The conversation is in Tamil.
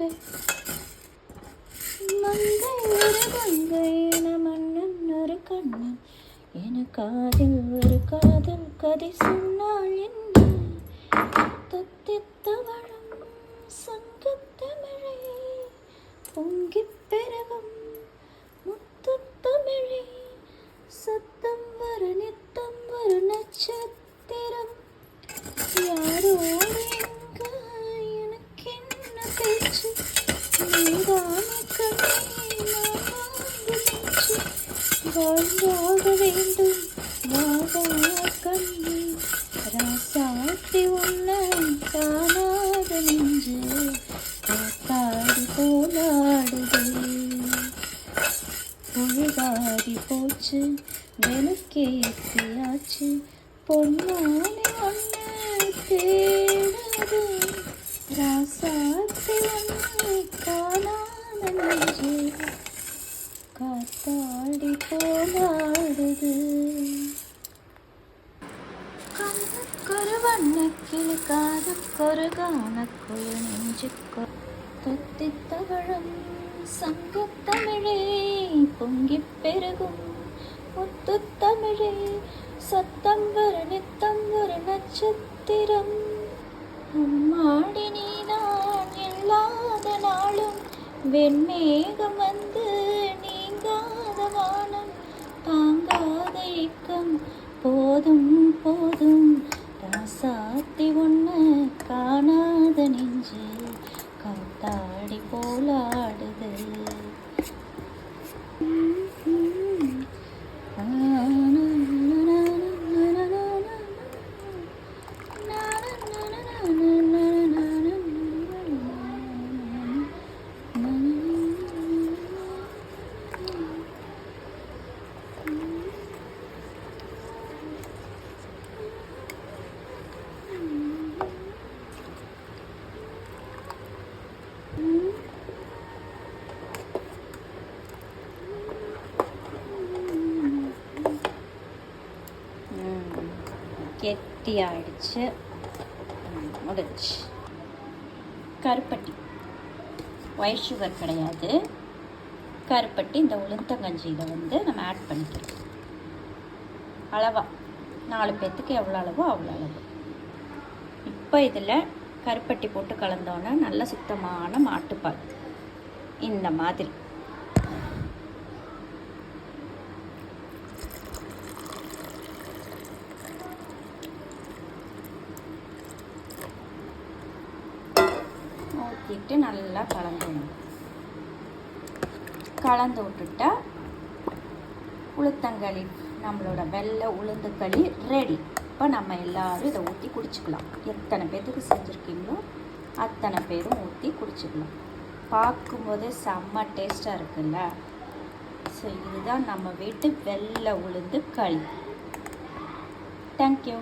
மங்கை மங்கை ஒரு மங்கை என மன்னன் ஒரு கண்ணன் என காதில் ஒரு காதல் கதை சொன்னால் என்ன தத்தித்தவளும் சங்கத்தமிழே பொங்கிப் பெருகும் முத்துத்தமிழே சத்தம் வர நித்தம் வர நட்சத்திரம் யாரோடு எங்க எனக்கு என்ன பேச்சு நீதானே கண்ணே நான் வாங்கு மூச்சு வாழ்ந்தாக வேண்டும் வாகா கண்ணே ராசாத்தி உன்னை காணாத நெஞ்சு காத்தாடி போலாடுதே பொழுதாடி போச்சு வெளுக்கேத்தியாச்சு பொன்னானே ஒன்று தேடாது ராசாத்தி ஒன்று காணாத நெஞ்சு காத்தாடி போலாடுது கண்ணுக்கொரு வண்ணக்கிளி காதுக்கொரு கானக்குழு நெஞ்சுக்கொரு தொத்தித்தவழும் சங்கத்தமிழே பொங்கிப் பெருகும் முத்துத்தமிழே சத்தம் வர நித்தம் ஒரு நட்சத்திரம் அம்மாடி நீ நான் இல்லாத நாளும் வெண்மேகம் வந்து நீங்காத வானம் தாங்காத ஏக்கம் போதும் போதும் ராசாத்தி ஒன்று காணாத நெஞ்சு காத்தாடி போலாடுது கெட்டியாயிடுச்சு முடிச்சு கருப்பட்டி ஒயிட் சுகர் கிடையாது கருப்பட்டி இந்த உளுந்தங்கஞ்சியில் வந்து நம்ம ஆட் பண்ணிக்கலாம் அளவா 4 பேர்த்துக்கு எவ்வளோ அளவோ அவ்வளோ அளவு இப்போ இதில் கருப்பட்டி போட்டு கலந்தோன்னா நல்ல சுத்தமான மாட்டுப்பால் இந்த மாதிரி ஊற்றிட்டு நல்லா கலந்து விட்டுட்டா உளுத்தங்களி நம்மளோட வெள்ளை உளுந்து களி ரெடி. இப்போ நம்ம எல்லோரும் இதை ஊற்றி குடிச்சிக்கலாம். எத்தனை பேர்த்துக்கு செஞ்சுருக்கீங்களோ அத்தனை பேரும் ஊற்றி குடிச்சிக்கலாம். பார்க்கும்போதே செம்ம டேஸ்ட்டாக இருக்குல்ல. ஸோ இதுதான் நம்ம வீட்டு வெள்ளை உளுந்து களி. தேங்க்யூ.